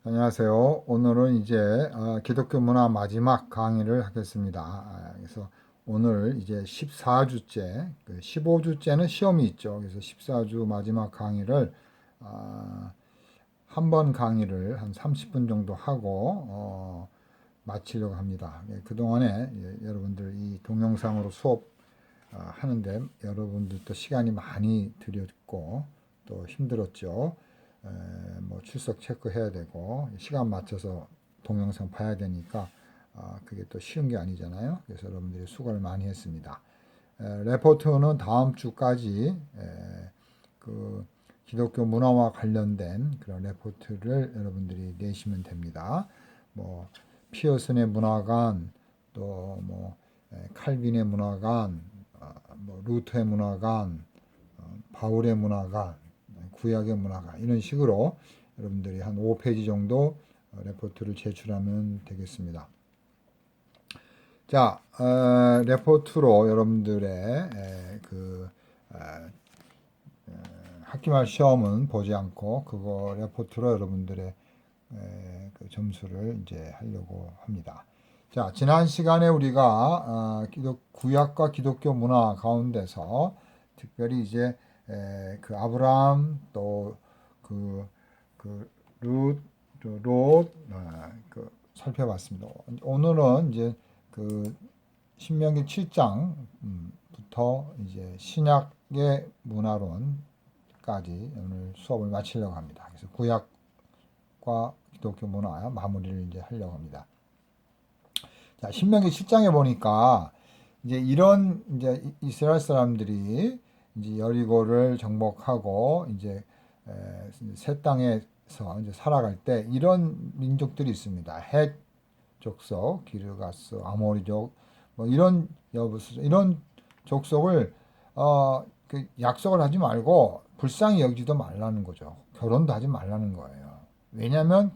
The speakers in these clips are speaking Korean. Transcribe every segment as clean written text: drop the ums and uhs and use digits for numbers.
안녕하세요. 오늘은 이제 기독교 문화 마지막 강의를 하겠습니다. 그래서 오늘 이제 14주째, 15주째는 시험이 있죠. 그래서 14주 마지막 강의를 한 번 강의를 한 30분 정도 하고 마치려고 합니다. 그동안에 여러분들 이 동영상으로 수업 하는데 여러분들도 시간이 많이 들였고 또 힘들었죠. 뭐 출석 체크해야 되고 시간 맞춰서 동영상 봐야 되니까 그게 또 쉬운 게 아니잖아요. 그래서 여러분들이 수고를 많이 했습니다. 레포트는 다음 주까지 그 기독교 문화와 관련된 그런 레포트를 여러분들이 내시면 됩니다. 뭐 피어슨의 문화관, 또 뭐 칼빈의 문화관, 뭐 루터의 문화관, 바울의 문화관, 구약의 문화관 이런 식으로 여러분들이 한 5페이지 정도 레포트를 제출하면 되겠습니다. 자, 레포트로 여러분들의 그 학기말 시험은 보지 않고 그거 레포트로 여러분들의 그 점수를 이제 하려고 합니다. 자, 지난 시간에 우리가 구약과 기독교 문화 가운데서 특별히 이제 그 아브라함 또그 롯 그 살펴봤습니다. 오늘은 이제 그 신명기 7장부터 이제 신약의 문화론까지 오늘 수업을 마치려고 합니다. 그래서 구약과 기독교 문화 마무리를 이제 하려고 합니다. 자, 신명기 7장에 보니까 이제 이런 이제 이스라엘 사람들이 이제 여리고를 정복하고 이제 새 땅에서 이제 살아갈 때 이런 민족들이 있습니다. 헷 족속, 기르가스, 아모리족 뭐 이런 이런 족속을 그 약속을 하지 말고 불쌍히 여기지도 말라는 거죠. 결혼도 하지 말라는 거예요. 왜냐하면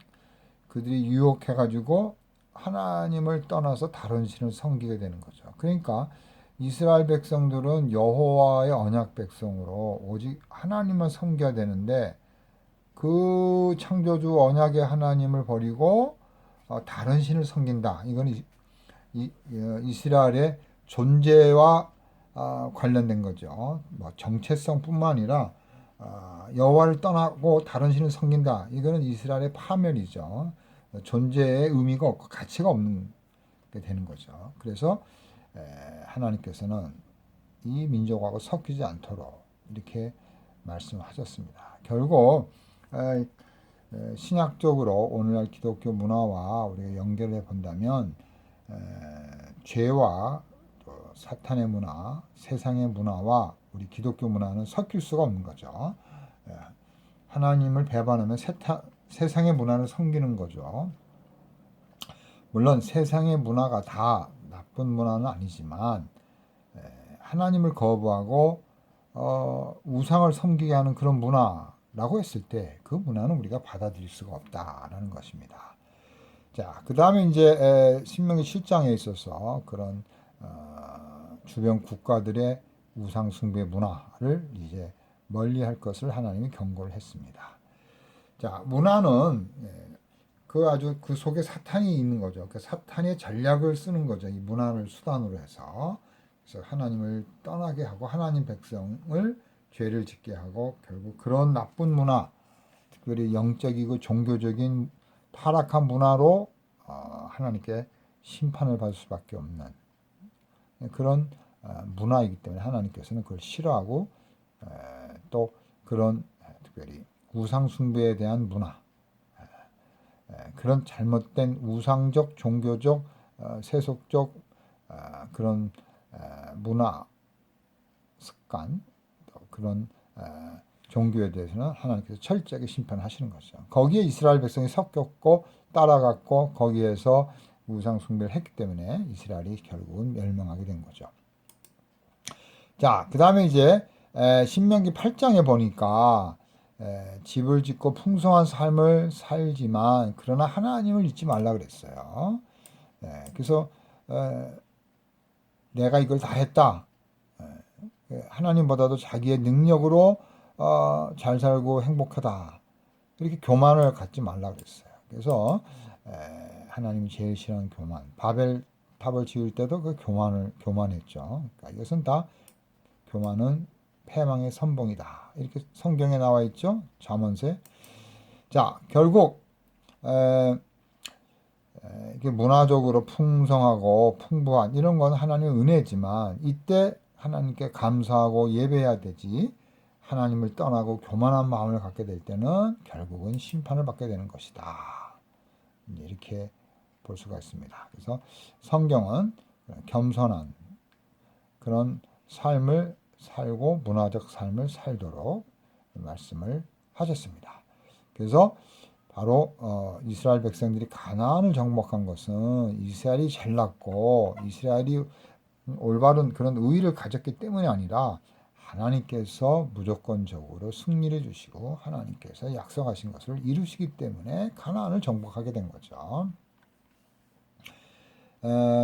그들이 유혹해가지고 하나님을 떠나서 다른 신을 섬기게 되는 거죠. 그러니까 이스라엘 백성들은 여호와의 언약 백성으로 오직 하나님만 섬겨야 되는데 그 창조주 언약의 하나님을 버리고 다른 신을 섬긴다. 이건 이스라엘의 존재와 관련된 거죠. 뭐 정체성뿐만 아니라 여호와를 떠나고 다른 신을 섬긴다. 이거는 이스라엘의 파멸이죠. 존재의 의미가 없고 가치가 없는 게 되는 거죠. 그래서 하나님께서는 이 민족하고 섞이지 않도록 이렇게 말씀하셨습니다. 결국 신약적으로 오늘날 기독교 문화와 우리가 연결해 본다면 죄와 사탄의 문화, 세상의 문화와 우리 기독교 문화는 섞일 수가 없는 거죠. 하나님을 배반하면 세상의 문화를 섬기는 거죠. 물론 세상의 문화가 다 나쁜 문화는 아니지만 하나님을 거부하고 우상을 섬기게 하는 그런 문화라고 했을 때 그 문화는 우리가 받아들일 수가 없다라는 것입니다. 자, 그 다음에 이제 신명기 7장에 있어서 그런 주변 국가들의 우상 숭배 문화를 이제 멀리할 것을 하나님이 경고를 했습니다. 자, 문화는 아주 그 속에 사탄이 있는 거죠. 그 사탄의 전략을 쓰는 거죠. 이 문화를 수단으로 해서. 그래서 하나님을 떠나게 하고 하나님 백성을 죄를 짓게 하고 결국 그런 나쁜 문화, 특별히 영적이고 종교적인 타락한 문화로 하나님께 심판을 받을 수밖에 없는 그런 문화이기 때문에 하나님께서는 그걸 싫어하고 또 그런 특별히 우상 숭배에 대한 문화, 그런 잘못된 우상적, 종교적, 세속적 그런 문화, 습관, 그런 종교에 대해서는 하나님께서 철저하게 심판하시는 것이죠. 거기에 이스라엘 백성이 섞였고 따라갔고 거기에서 우상 숭배를 했기 때문에 이스라엘이 결국은 멸망하게 된 거죠. 자, 그 다음에 이제 신명기 8장에 보니까 집을 짓고 풍성한 삶을 살지만 그러나 하나님을 잊지 말라 그랬어요. 그래서 내가 이걸 다 했다. 하나님보다도 자기의 능력으로 잘 살고 행복하다. 이렇게 교만을 갖지 말라 그랬어요. 그래서 하나님이 제일 싫어하는 교만. 바벨 탑을 지을 때도 그 교만했죠. 그러니까 이것은 다 교만은 패망의 선봉이다. 이렇게 성경에 나와 있죠. 잠언세. 자, 결국 이게 문화적으로 풍성하고 풍부한 이런 건 하나님의 은혜지만 이때 하나님께 감사하고 예배해야 되지. 하나님을 떠나고 교만한 마음을 갖게 될 때는 결국은 심판을 받게 되는 것이다. 이렇게 볼 수가 있습니다. 그래서 성경은 겸손한 그런 삶을 살고 문화적 삶을 살도록 말씀을 하셨습니다. 그래서 바로 이스라엘 백성들이 가나안을 정복한 것은 이스라엘이 잘났고 이스라엘이 올바른 그런 의의를 가졌기 때문이 아니라 하나님께서 무조건적으로 승리를 주시고 하나님께서 약속하신 것을 이루시기 때문에 가나안을 정복하게 된 거죠.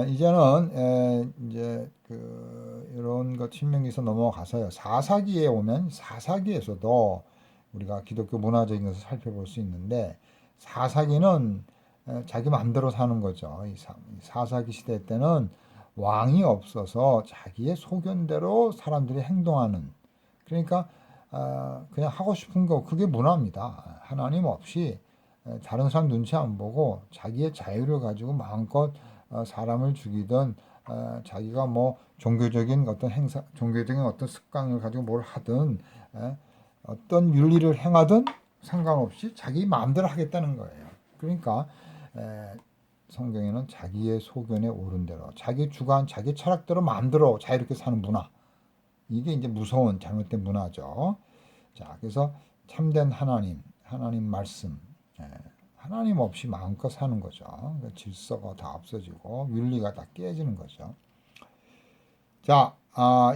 이제는 이제 이런 것 신명기에서 넘어가서요. 사사기에 오면 사사기에서도 우리가 기독교 문화적인 것을 살펴볼 수 있는데 사사기는 자기 마음대로 사는 거죠. 이 사사기 시대 때는 왕이 없어서 자기의 소견대로 사람들이 행동하는 그러니까 그냥 하고 싶은 거 그게 문화입니다. 하나님 없이 다른 사람 눈치 안 보고 자기의 자유를 가지고 마음껏 사람을 죽이든 자기가 뭐 종교적인 어떤 행사, 종교적인 어떤 습관을 가지고 뭘 하든 어떤 윤리를 행하든 상관없이 자기 마음대로 하겠다는 거예요. 그러니까 성경에는 자기의 소견에 옳은 대로, 자기 주관, 자기 철학대로 마음대로 자유롭게 사는 문화. 이게 이제 무서운 잘못된 문화죠. 자, 그래서 참된 하나님 말씀, 하나님 없이 마음껏 사는 거죠. 질서가 다 없어지고 윤리가 다 깨지는 거죠. 자,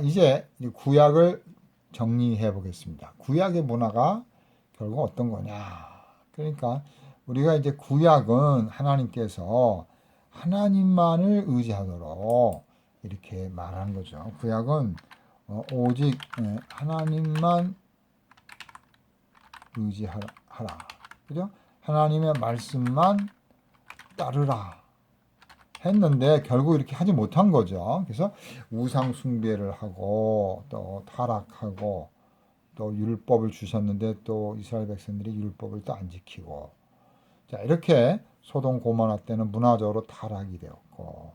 이제 구약을 정리해 보겠습니다. 구약의 문화가 결국 어떤 거냐? 그러니까 우리가 이제 구약은 하나님께서 하나님만을 의지하도록 이렇게 말하는 거죠. 구약은 오직 하나님만 의지하라. 그죠? 하나님의 말씀만 따르라. 했는데 결국 이렇게 하지 못한 거죠. 그래서 우상 숭배를 하고 또 타락하고 또 율법을 주셨는데 또 이스라엘 백성들이 율법을 또 안 지키고 자 이렇게 소돔 고모라 때는 문화적으로 타락이 되었고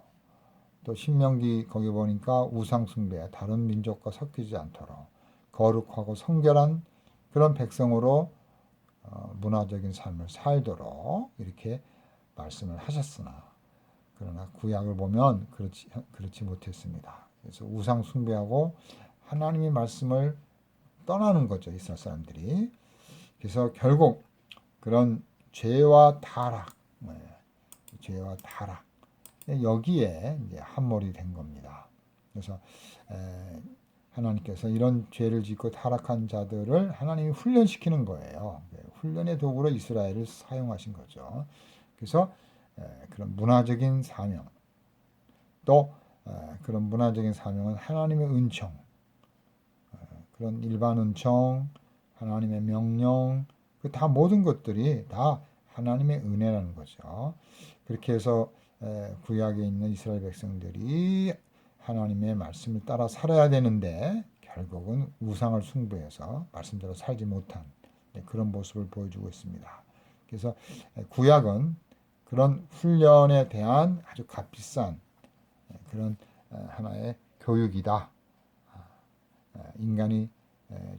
또 신명기 거기 보니까 우상 숭배 다른 민족과 섞이지 않도록 거룩하고 성결한 그런 백성으로 문화적인 삶을 살도록 이렇게 말씀을 하셨으나 그러나 구약을 보면 그렇지 못했습니다. 그래서 우상 숭배하고 하나님의 말씀을 떠나는 거죠. 이스라엘 사람들이. 그래서 결국 그런 죄와 타락, 죄와 타락 여기에 이제 함몰이 된 겁니다. 그래서 하나님께서 이런 죄를 짓고 타락한 자들을 하나님이 훈련시키는 거예요. 훈련의 도구로 이스라엘을 사용하신 거죠. 그래서 그런 문화적인 사명 또 그런 문화적인 사명은 하나님의 은총 그런 일반 은총 하나님의 명령 그 다 모든 것들이 다 하나님의 은혜라는 거죠. 그렇게 해서 구약에 있는 이스라엘 백성들이 하나님의 말씀을 따라 살아야 되는데 결국은 우상을 숭배해서 말씀대로 살지 못한 그런 모습을 보여주고 있습니다. 그래서 구약은 그런 훈련에 대한 아주 값비싼 그런 하나의 교육이다. 인간이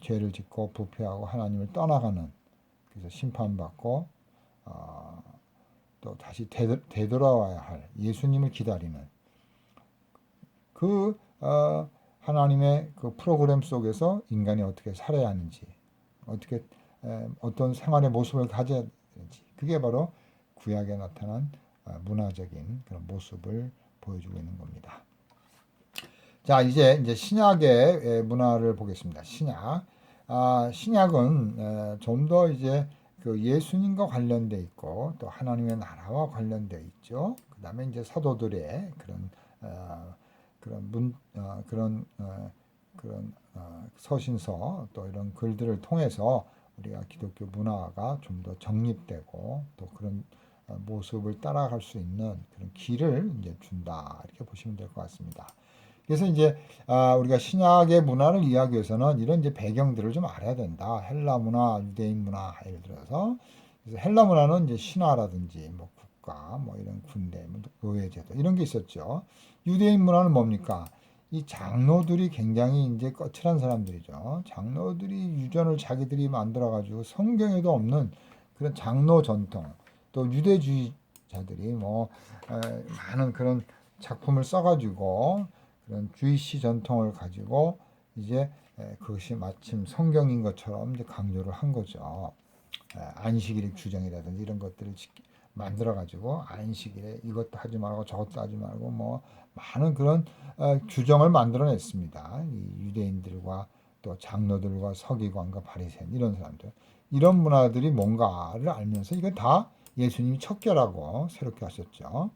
죄를 짓고 부패하고 하나님을 떠나가는 그래서 심판받고 또 다시 되돌아와야 할 예수님을 기다리는 그 하나님의 그 프로그램 속에서 인간이 어떻게 살아야 하는지 어떻게 어떤 생활의 모습을 가져야 되는지 그게 바로 구약에 나타난 문화적인 그런 모습을 보여주고 있는 겁니다. 자, 이제 신약의 문화를 보겠습니다. 신약은 좀 더 이제 그 예수님과 관련돼 있고 또 하나님의 나라와 관련돼 있죠. 그다음에 이제 사도들의 그런 서신서 또 이런 글들을 통해서 우리가 기독교 문화가 좀 더 정립되고 또 그런 모습을 따라갈 수 있는 그런 길을 이제 준다 이렇게 보시면 될 것 같습니다. 그래서 이제 우리가 신약의 문화를 이해하기 위해서는 이런 이제 배경들을 좀 알아야 된다. 헬라 문화, 유대인 문화 예를 들어서 그래서 헬라 문화는 이제 신화라든지 뭐 국가, 뭐 이런 군대, 뭐 노예제도 이런 게 있었죠. 유대인 문화는 뭡니까? 이 장로들이 굉장히 이제 거칠한 사람들이죠. 장로들이 유전을 자기들이 만들어가지고 성경에도 없는 그런 장로 전통, 또 유대주의자들이 뭐 많은 그런 작품을 써가지고 그런 주이시 전통을 가지고 이제 그것이 마침 성경인 것처럼 이제 강조를 한 거죠. 안식일의 규정이라든지 이런 것들을 만들어 가지고 안식일에 이것도 하지 말고 저것도 하지 말고 뭐 많은 그런 규정을 만들어냈습니다. 이 유대인들과 또 장로들과 서기관과 바리새인 이런 사람들 이런 문화들이 뭔가를 알면서 이건 다 예수님이 척결하고 새롭게 하셨죠.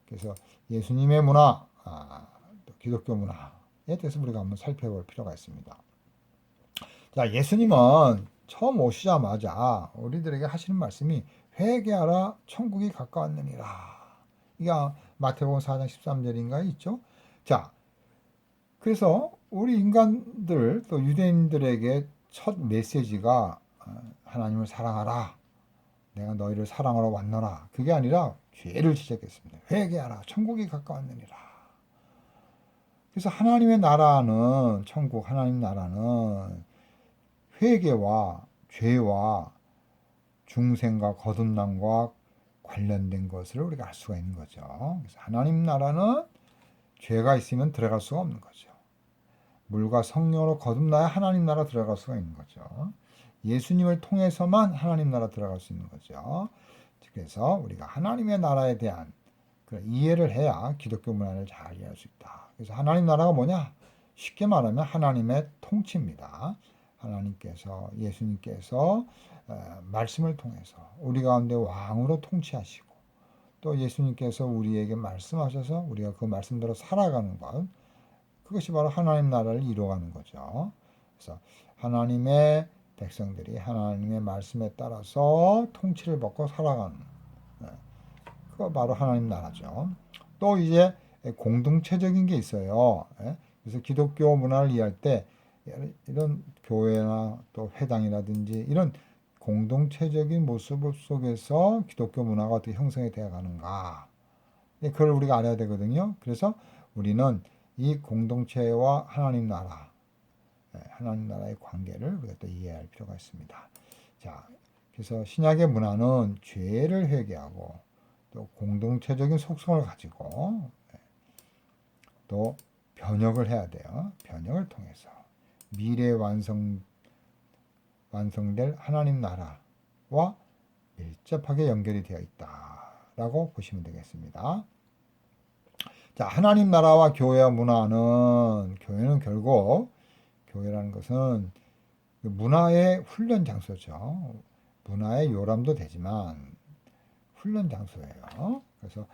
그래서 예수님의 문화, 또 기독교 문화에 대해서 우리가 한번 살펴볼 필요가 있습니다. 자, 예수님은 처음 오시자마자 우리들에게 하시는 말씀이 회개하라 천국이 가까웠느니라. 이게 마태복음 4장 13절인가에 있죠. 자, 그래서 우리 인간들 또 유대인들에게 첫 메시지가 하나님을 사랑하라. 내가 너희를 사랑하러 왔노라. 그게 아니라 죄를 지적했습니다. 회개하라. 천국이 가까웠느니라. 그래서 하나님의 나라는 천국 하나님 나라는 회개와 죄와 중생과 거듭남과 관련된 것을 우리가 알 수가 있는 거죠. 그래서 하나님 나라는 죄가 있으면 들어갈 수가 없는 거죠. 물과 성령으로 거듭나야 하나님 나라 들어갈 수가 있는 거죠. 예수님을 통해서만 하나님 나라 들어갈 수 있는 거죠. 그래서 우리가 하나님의 나라에 대한 이해를 해야 기독교 문화를 잘 이해할 수 있다. 그래서 하나님 나라가 뭐냐? 쉽게 말하면 하나님의 통치입니다. 하나님께서 예수님께서 말씀을 통해서 우리 가운데 왕으로 통치하시고 또 예수님께서 우리에게 말씀하셔서 우리가 그 말씀대로 살아가는 것 그것이 바로 하나님 나라를 이루어가는 거죠. 그래서 하나님의 백성들이 하나님의 말씀에 따라서 통치를 받고 살아가는 그거 바로 하나님 나라죠. 또 이제 공동체적인 게 있어요. 그래서 기독교 문화를 이해할 때 이런 교회나 또 회당이라든지 이런 공동체적인 모습 속에서 기독교 문화가 어떻게 형성이 되어 가는가 그걸 우리가 알아야 되거든요. 그래서 우리는 이 공동체와 하나님 나라의 관계를 우리가 또 이해할 필요가 있습니다. 자, 그래서 신약의 문화는 죄를 회개하고 또 공동체적인 속성을 가지고 또 변혁을 해야 돼요. 변혁을 통해서 미래 완성될 하나님 나라와 밀접하게 연결이 되어 있다라고 보시면 되겠습니다. 자, 하나님 나라와 교회와 문화는 교회는 결국 교회라는 것은 문화의 훈련 장소죠. 문화의 요람도 되지만 훈련 장소예요. 그래서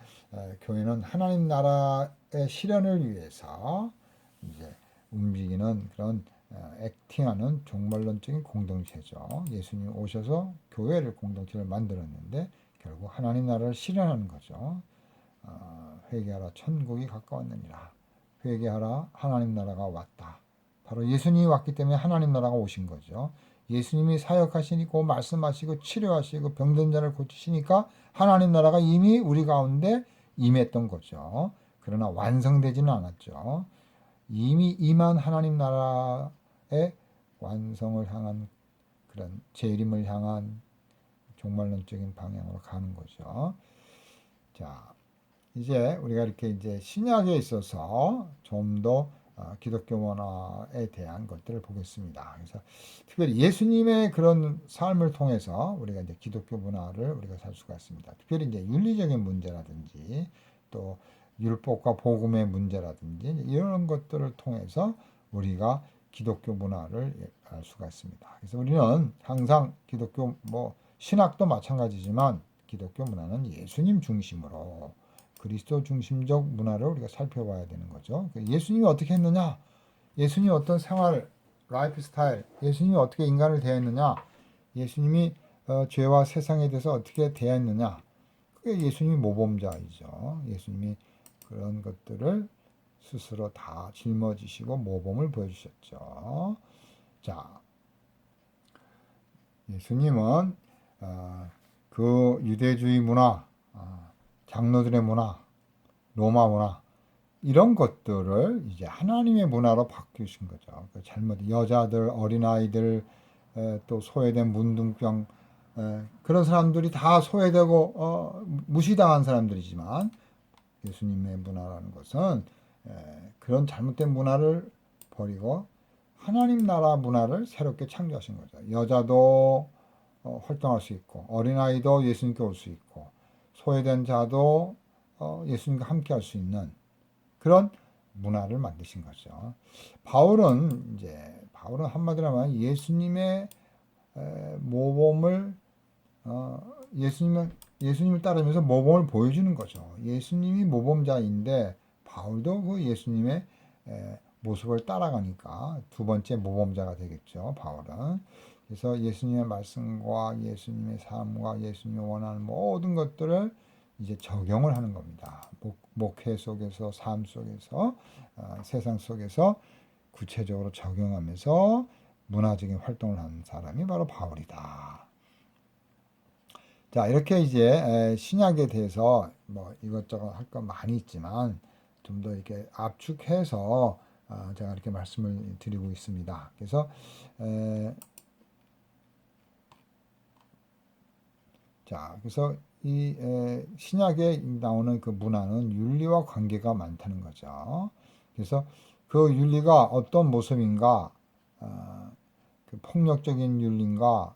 교회는 하나님 나라의 실현을 위해서 이제 움직이는 그런 액팅하는 종말론적인 공동체죠. 예수님 오셔서 교회를 공동체를 만들었는데 결국 하나님 나라를 실현하는 거죠. 회개하라 천국이 가까웠느니라. 회개하라 하나님 나라가 왔다. 바로 예수님이 왔기 때문에 하나님 나라가 오신 거죠. 예수님이 사역하시고 말씀하시고 치료하시고 병든 자를 고치시니까 하나님 나라가 이미 우리 가운데 임했던 거죠. 그러나 완성되지는 않았죠. 이미 임한 하나님 나라의 완성을 향한 그런 재림을 향한 종말론적인 방향으로 가는 거죠. 자, 이제 우리가 이렇게 이제 신약에 있어서 좀 더 기독교 문화에 대한 것들을 보겠습니다. 그래서 특별히 예수님의 그런 삶을 통해서 우리가 이제 기독교 문화를 우리가 살 수가 있습니다. 특별히 이제 윤리적인 문제라든지 또 율법과 복음의 문제라든지 이런 것들을 통해서 우리가 기독교 문화를 알 수가 있습니다. 그래서 우리는 항상 기독교 신학도 마찬가지지만 기독교 문화는 예수님 중심으로 그리스도 중심적 문화를 우리가 살펴봐야 되는 거죠. 예수님이 어떻게 했느냐? 예수님이 어떤 생활, 라이프 스타일, 예수님이 어떻게 인간을 대했느냐? 예수님이 죄와 세상에 대해서 어떻게 대했느냐? 그게 예수님이 모범자이죠. 예수님이 그런 것들을 스스로 다 짊어지시고 모범을 보여주셨죠. 자, 예수님은 그 유대주의 문화, 장로들의 문화, 로마 문화 이런 것들을 이제 하나님의 문화로 바뀌신 거죠. 잘못 여자들, 어린아이들, 또 소외된 문둥병 그런 사람들이 다 소외되고 무시당한 사람들이지만 예수님의 문화라는 것은 그런 잘못된 문화를 버리고 하나님 나라 문화를 새롭게 창조하신 거죠. 여자도 활동할 수 있고 어린아이도 예수님께 올 수 있고 소외된 자도 예수님과 함께 할 수 있는 그런 문화를 만드신 거죠. 바울은 한마디로 하면 예수님의 모범을 예수님을 따르면서 모범을 보여주는 거죠. 예수님이 모범자인데 바울도 그 예수님의 모습을 따라가니까 두 번째 모범자가 되겠죠. 바울은. 그래서 예수님의 말씀과 예수님의 삶과 예수님이 원하는 모든 것들을 이제 적용을 하는 겁니다. 목회 속에서 삶 속에서 세상 속에서 구체적으로 적용하면서 문화적인 활동을 하는 사람이 바로 바울이다. 자, 이렇게 이제 신약에 대해서 뭐 이것저것 할 건 많이 있지만 좀 더 이렇게 압축해서 제가 이렇게 말씀을 드리고 있습니다. 그래서 이 신약에 나오는 그 문화는 윤리와 관계가 많다는 거죠. 그래서 그 윤리가 어떤 모습인가, 그 폭력적인 윤리인가,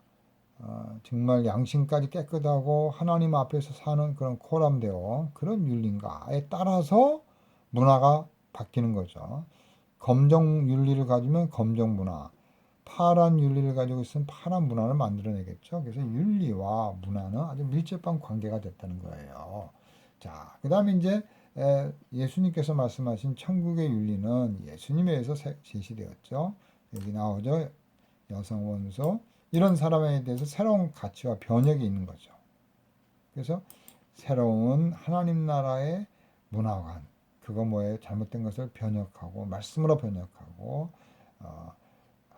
정말 양심까지 깨끗하고 하나님 앞에서 사는 그런 코람되어 그런 윤리인가에 따라서 문화가 바뀌는 거죠. 검정 윤리를 가지면 검정 문화, 파란 윤리를 가지고 있으면 파란 문화를 만들어내겠죠. 그래서 윤리와 문화는 아주 밀접한 관계가 됐다는 거예요. 자, 그 다음에 이제 예수님께서 말씀하신 천국의 윤리는 예수님에 의해서 제시되었죠. 여기 나오죠. 여성 원소 이런 사람에 대해서 새로운 가치와 변혁이 있는 거죠. 그래서 새로운 하나님 나라의 문화관 그거 뭐예요? 잘못된 것을 변혁하고 말씀으로 변혁하고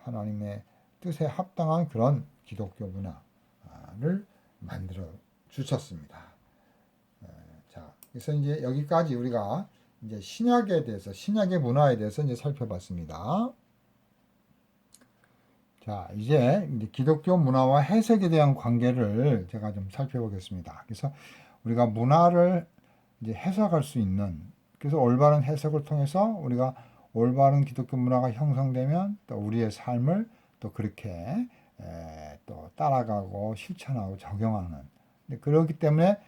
하나님의 뜻에 합당한 그런 기독교 문화를 만들어 주셨습니다. 자, 그래서 이제 여기까지 우리가 이제 신약에 대해서 신약의 문화에 대해서 이제 살펴봤습니다. 자, 이제 기독교 문화와 해석에 대한 관계를 제가 좀 살펴보겠습니다. 그래서 우리가 문화를 이제 해석할 수 있는 그래서 올바른 해석을 통해서 우리가 올바른 기독교 문화가 형성되면 또 우리의 삶을 또 그렇게 또 따라가고 실천하고 적용하는 그렇기 때문에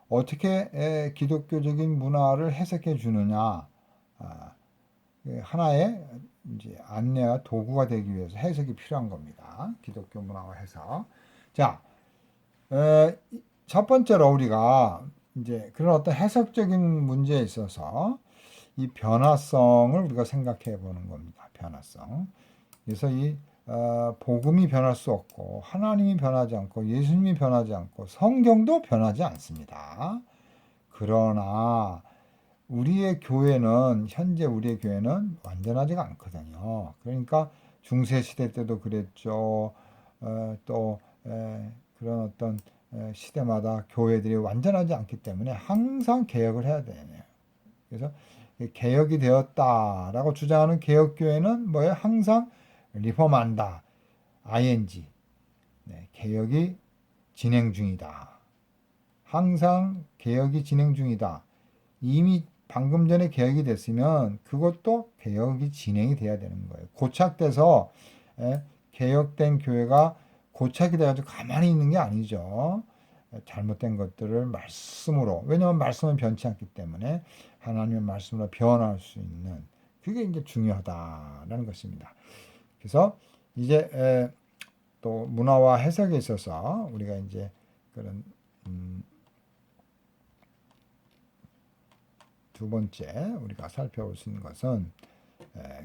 어떻게 기독교적인 문화를 해석해 주느냐 하나의 이제 안내와 도구가 되기 위해서 해석이 필요한 겁니다. 기독교 문화와 해석. 자, 첫 번째로 우리가 이제 그런 어떤 해석적인 문제에 있어서 이 변화성을 우리가 생각해 보는 겁니다. 변화성. 그래서 이 복음이 변할 수 없고 하나님이 변하지 않고 예수님이 변하지 않고 성경도 변하지 않습니다. 그러나 우리의 교회는 현재 우리의 교회는 완전하지가 않거든요. 그러니까 중세 시대 때도 그랬죠. 또 그런 어떤 시대마다 교회들이 완전하지 않기 때문에 항상 개혁을 해야 되네요. 그래서 개혁이 되었다라고 주장하는 개혁교회는 뭐예요? 항상 리폼한다. ing. 네, 개혁이 진행 중이다. 항상 개혁이 진행 중이다. 이미 방금 전에 개혁이 됐으면 그것도 개혁이 진행이 돼야 되는 거예요. 고착돼서 개혁된 교회가 고착이 돼가지고 가만히 있는 게 아니죠. 잘못된 것들을 말씀으로 왜냐하면 말씀은 변치 않기 때문에 하나님의 말씀으로 변할 수 있는 그게 이제 중요하다라는 것입니다. 그래서 이제 또 문화와 해석에 있어서 우리가 이제 그런 두 번째 우리가 살펴볼 수 있는 것은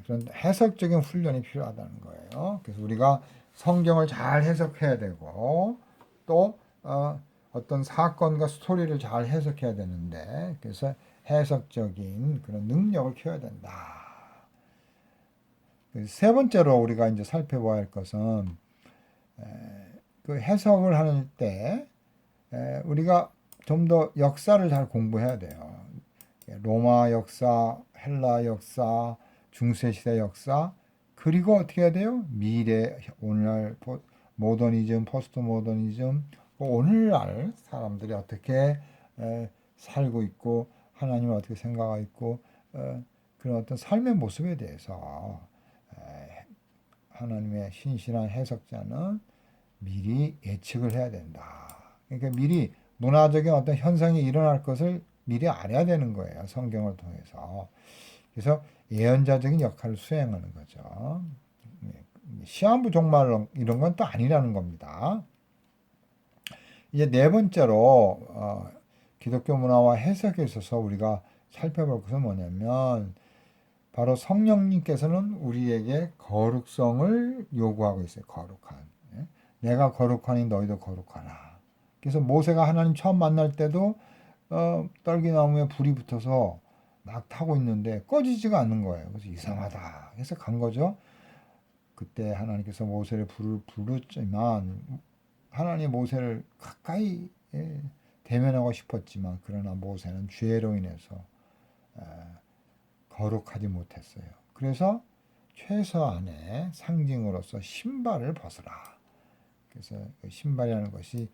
그런 해석적인 훈련이 필요하다는 거예요. 그래서 우리가 성경을 잘 해석해야 되고 또 어떤 사건과 스토리를 잘 해석해야 되는데, 그래서 해석적인 그런 능력을 키워야 된다. 세 번째로 우리가 이제 살펴봐야 할 것은 그 해석을 하는 때 우리가 좀 더 역사를 잘 공부해야 돼요. 로마 역사, 헬라 역사, 중세시대 역사, 그리고 어떻게 해야 돼요? 미래, 오늘날 모더니즘, 포스트 모더니즘, 오늘날 사람들이 어떻게 살고 있고 하나님을 어떻게 생각하고 있고 그런 어떤 삶의 모습에 대해서 하나님의 신실한 해석자는 미리 예측을 해야 된다. 그러니까 미리 문화적인 어떤 현상이 일어날 것을 미리 알아야 되는 거예요. 성경을 통해서. 그래서 예언자적인 역할을 수행하는 거죠. 시한부 종말 이런 건 또 아니라는 겁니다. 이제 네 번째로 기독교 문화와 해석에 있어서 우리가 살펴볼 것은 뭐냐면 바로 성령님께서는 우리에게 거룩성을 요구하고 있어요. 거룩한. 내가 거룩하니 너희도 거룩하라. 그래서 모세가 하나님 처음 만날 때도 떨기나무에 불이 붙어서 막 타고 있는데 꺼지지가 않는 거예요. 그래서 이상하다 해서 간 거죠. 그때 하나님께서 모세를 부르지만 하나님 모세를 가까이 대면하고 싶었지만 그러나 모세는 죄로 인해서 거룩하지 못했어요. 그래서 최소한의 상징으로서 신발을 벗으라. 그래서 신발이라는 것이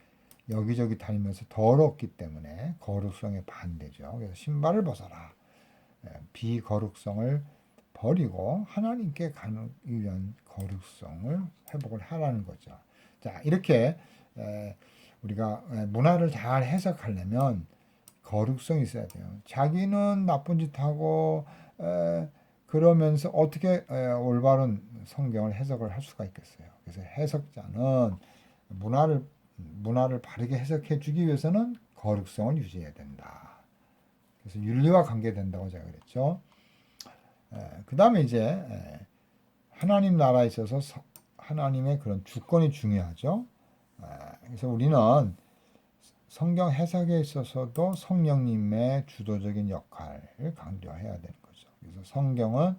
여기저기 다니면서 더럽기 때문에 거룩성의 반대죠. 그래서 신발을 벗어라. 비거룩성을 버리고 하나님께 가는 위한 거룩성을 회복을 하라는 거죠. 자, 이렇게 우리가 문화를 잘 해석하려면 거룩성이 있어야 돼요. 자기는 나쁜 짓 하고 그러면서 어떻게 올바른 성경을 해석을 할 수가 있겠어요. 그래서 해석자는 문화를 바르게 해석해 주기 위해서는 거룩성을 유지해야 된다. 그래서 윤리와 관계된다고 제가 그랬죠. 그 다음에 이제 하나님 나라에 있어서 하나님의 그런 주권이 중요하죠. 그래서 우리는 성경 해석에 있어서도 성령님의 주도적인 역할을 강조해야 되는 거죠. 그래서 성경은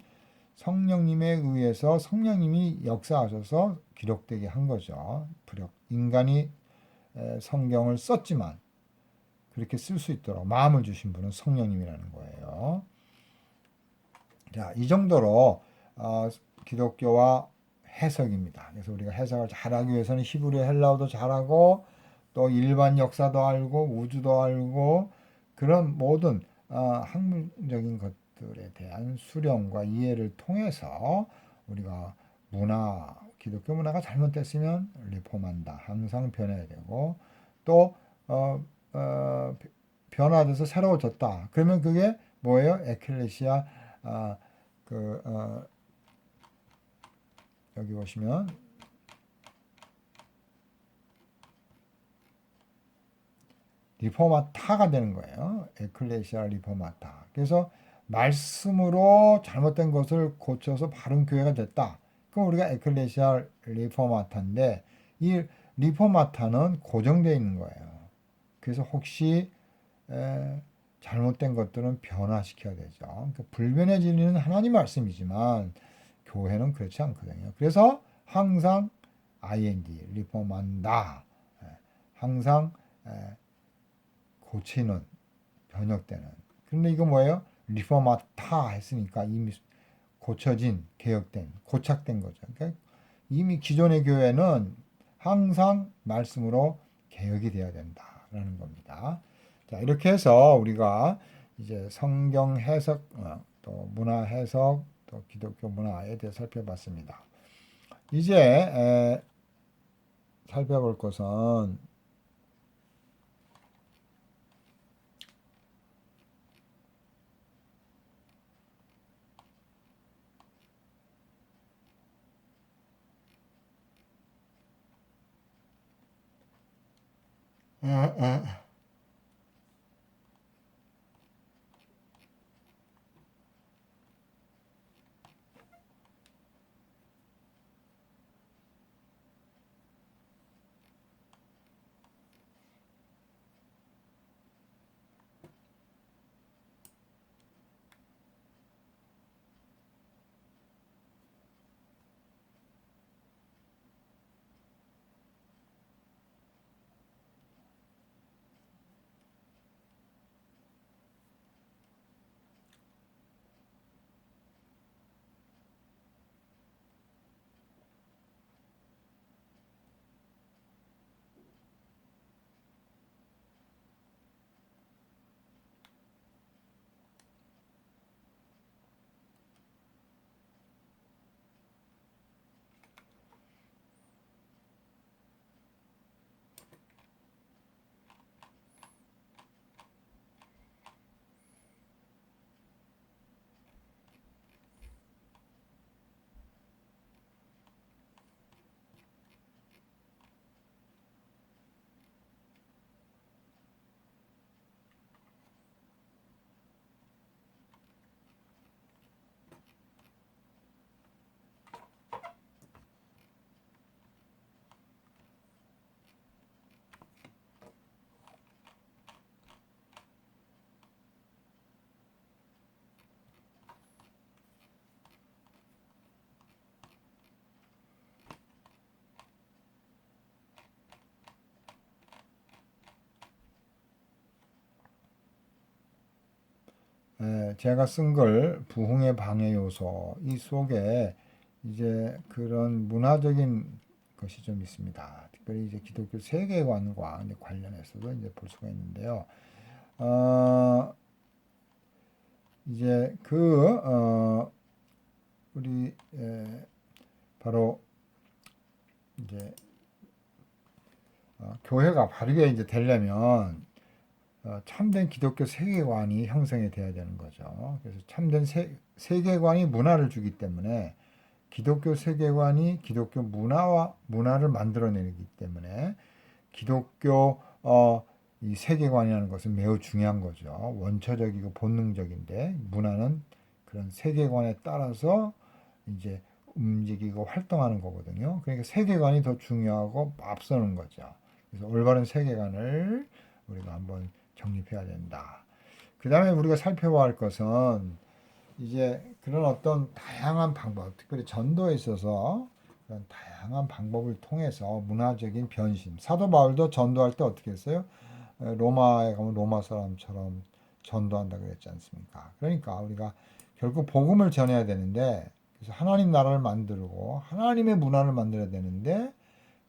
성령님에 의해서 성령님이 역사하셔서 기록되게 한 거죠. 인간이 성경을 썼지만 그렇게 쓸 수 있도록 마음을 주신 분은 성령님이라는 거예요. 자, 이 정도로 기독교와 해석입니다. 그래서 우리가 해석을 잘하기 위해서는 히브리 헬라어도 잘하고 또 일반 역사도 알고 우주도 알고 그런 모든 학문적인 것들에 대한 수령과 이해를 통해서 우리가 기독교 문화가 잘못됐으면 리폼한다. 항상 변해야 되고 또 변화돼서 새로워졌다. 그러면 그게 뭐예요? 에클레시아 여기 보시면 리포마타가 되는 거예요. 에클레시아 리포마타. 그래서 말씀으로 잘못된 것을 고쳐서 바른 교회가 됐다. 그럼 우리가 에클레시아 리포마타인데 이 리포마타는 고정되어 있는 거예요. 그래서 혹시 잘못된 것들은 변화시켜야 되죠. 그러니까 불변의 진리는 하나님 말씀이지만 교회는 그렇지 않거든요. 그래서 항상 ing 리폼한다. 항상 고치는 변혁되는. 그런데 이거 뭐예요? 리포마타 했으니까 이미 고쳐진, 개혁된, 고착된 거죠. 그러니까 이미 기존의 교회는 항상 말씀으로 개혁이 되어야 된다라는 겁니다. 자, 이렇게 해서 우리가 이제 성경 해석, 또 문화 해석, 또 기독교 문화에 대해 살펴봤습니다. 이제 살펴볼 것은 제가 쓴 글 부흥의 방해 요소 이 속에 이제 그런 문화적인 것이 좀 있습니다. 특별히 이제 기독교 세계관과 이제 관련해서도 이제 볼 수가 있는데요. 이제 우리 바로 이제 교회가 바르게 이제 되려면 참된 기독교 세계관이 형성이 돼야 되는 거죠. 그래서 참된 세계관이 문화를 주기 때문에 기독교 세계관이 기독교 문화를 만들어내기 때문에 기독교 이 세계관이라는 것은 매우 중요한 거죠. 원초적이고 본능적인데 문화는 그런 세계관에 따라서 이제 움직이고 활동하는 거거든요. 그러니까 세계관이 더 중요하고 앞서는 거죠. 그래서 올바른 세계관을 우리가 한번 정립해야 된다. 그 다음에 우리가 살펴봐야 할 것은 이제 그런 어떤 다양한 방법, 특별히 전도에 있어서 그런 다양한 방법을 통해서 문화적인 변신. 사도 바울도 전도할 때 어떻게 했어요? 로마에 가면 로마 사람처럼 전도한다 그랬지 않습니까? 그러니까 우리가 결국 복음을 전해야 되는데 그래서 하나님 나라를 만들고 하나님의 문화를 만들어야 되는데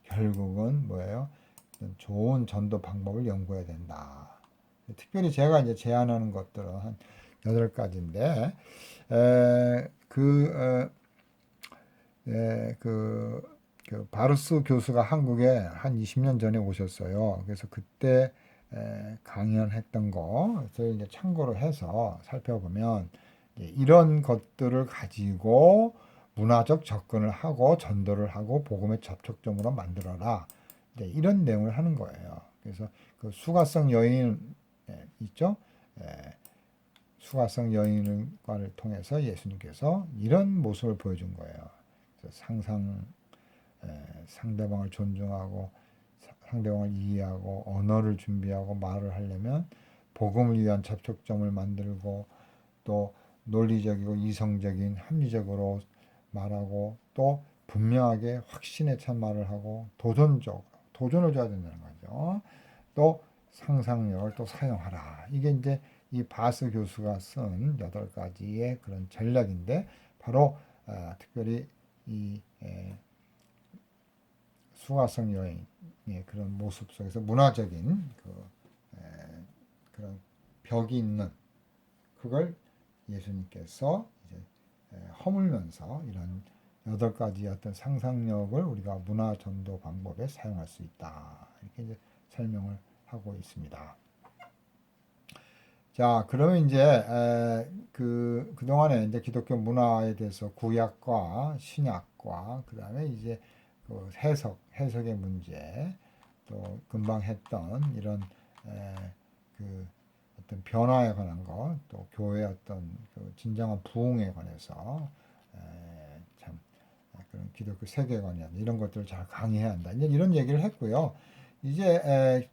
결국은 뭐예요? 좋은 전도 방법을 연구해야 된다. 특별히 제가 이제 제안하는 것들은 한 8가지인데, 그 바루스 교수가 한국에 한 20년 전에 오셨어요. 그래서 그때 강연했던 거, 저희 이제 참고로 해서 살펴보면, 이런 것들을 가지고 문화적 접근을 하고 전도를 하고 복음의 접촉점으로 만들어라. 이런 내용을 하는 거예요. 그래서 그 수가성 여인 있죠? 수가성 여인과를 통해서 예수님께서 이런 모습을 보여준 거예요. 상대방을 존중하고 상대방을 이해하고 언어를 준비하고 말을 하려면 복음을 위한 접촉점을 만들고 또 논리적이고 이성적인 합리적으로 말하고 또 분명하게 확신에 찬 말을 하고 도전을 줘야 된다는 거죠. 또 상상력을 또 사용하라. 이게 이제 이 바스 교수가 쓴 8가지의 그런 전략인데 바로 특별히 이 수가성 여인의 그런 모습 속에서 문화적인 그런 벽이 있는 그걸 예수님께서 이제 허물면서 이런 8가지의 어떤 상상력을 우리가 문화 전도 방법에 사용할 수 있다. 이렇게 이제 설명을 하고 있습니다. 자, 그러면 이제 그동안에 이제 기독교 문화에 대해서 구약과 신약과 그다음에 이제 그 해석의 문제 또 금방 했던 이런 그 어떤 변화에 관한 것, 또 교회의 어떤 그 진정한 부흥에 관해서 참 그런 기독교 세계관이나 이런 것들을 잘 강의해야 한다. 이제 이런 얘기를 했고요. 이제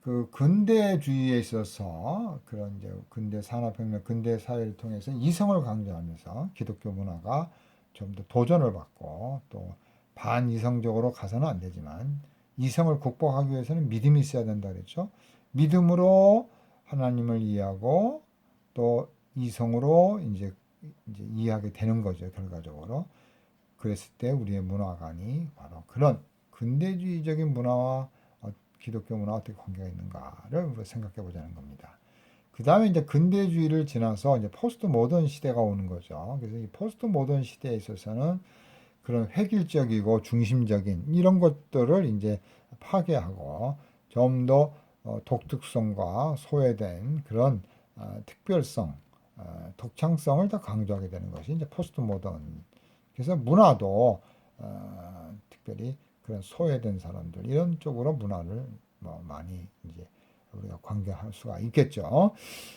그 근대주의에 있어서 그런 이제 근대 산업혁명, 근대 사회를 통해서 이성을 강조하면서 기독교 문화가 좀 더 도전을 받고 또 반이성적으로 가서는 안 되지만 이성을 극복하기 위해서는 믿음이 있어야 된다 그랬죠. 믿음으로 하나님을 이해하고 또 이성으로 이제 이해하게 되는 거죠, 결과적으로. 그랬을 때 우리의 문화관이 바로 그런 근대주의적인 문화와 기독교 문화와 어떻게 관계가 있는가를 생각해 보자는 겁니다. 그 다음에 이제 근대주의를 지나서 이제 포스트 모던 시대가 오는 거죠. 그래서 이 포스트 모던 시대에 있어서는 그런 획일적이고 중심적인 이런 것들을 이제 파괴하고 좀 더 독특성과 소외된 그런 특별성, 독창성을 더 강조하게 되는 것이 이제 포스트 모던. 그래서 문화도 특별히 그런 소외된 사람들 이런 쪽으로 문화를 뭐 많이 이제 우리가 관계할 수가 있겠죠.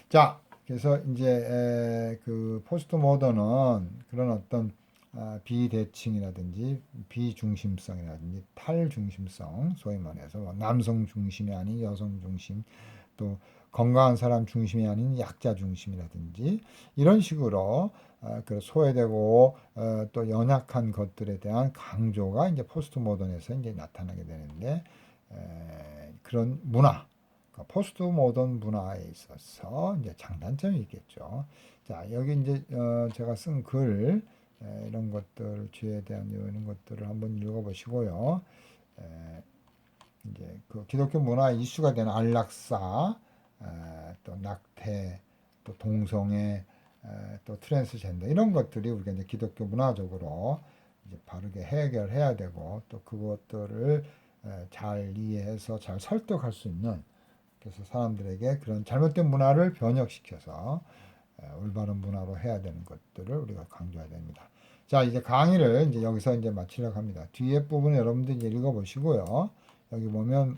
자, 그래서 이제 그 포스트 모던은 그런 어떤 비대칭이라든지 비중심성이라든지 탈중심성, 소위 말해서 남성 중심이 아닌 여성 중심, 또 건강한 사람 중심이 아닌 약자 중심이라든지 이런 식으로 그 소외되고 또 연약한 것들에 대한 강조가 이제 포스트 모던에서 이제 나타나게 되는데 그런 문화 포스트 모던 문화에 있어서 이제 장단점이 있겠죠. 자, 여기 이제 제가 쓴 글 이런 것들 주에 대한 이런 것들을 한번 읽어보시고요. 이제 그 기독교 문화 이슈가 되는 안락사, 또 낙태, 또 동성애, 또 트랜스젠더 이런 것들이 우리가 이제 기독교 문화적으로 이제 바르게 해결해야 되고 또 그것들을 잘 이해해서 잘 설득할 수 있는 그래서 사람들에게 그런 잘못된 문화를 변혁시켜서 올바른 문화로 해야 되는 것들을 우리가 강조해야 됩니다. 자, 이제 강의를 이제 여기서 이제 마치려고 합니다. 뒤에 부분 여러분들 이제 읽어보시고요. 여기 보면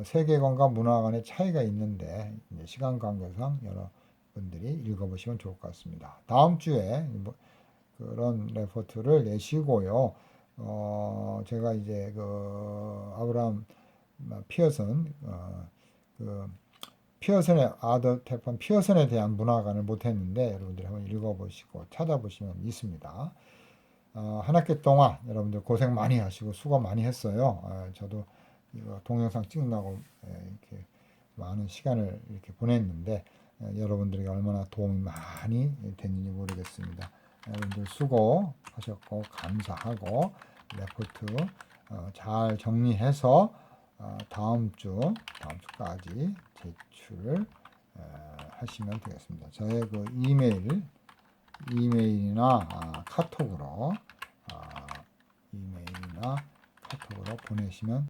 세계관과 문화 간의 차이가 있는데 이제 시간 관계상 여러분들이 읽어보시면 좋을 것 같습니다. 다음 주에 그런 레포트를 내시고요. 제가 이제 그 아브라함 피어슨 그 피어슨의 아더 태판 피어슨에 대한 문화관을 못했는데 여러분들이 한번 읽어보시고 찾아보시면 있습니다. 한 학기 동안 여러분들 고생 많이 하시고 수고 많이 했어요. 저도 이거 동영상 찍느라고 이렇게 많은 시간을 이렇게 보냈는데 여러분들에게 얼마나 도움이 많이 됐는지 모르겠습니다. 여러분들 수고하셨고 감사하고 레포트 잘 정리해서 다음 주까지 제출 하시면 되겠습니다. 저의 그 이메일이나 카톡으로 보내시면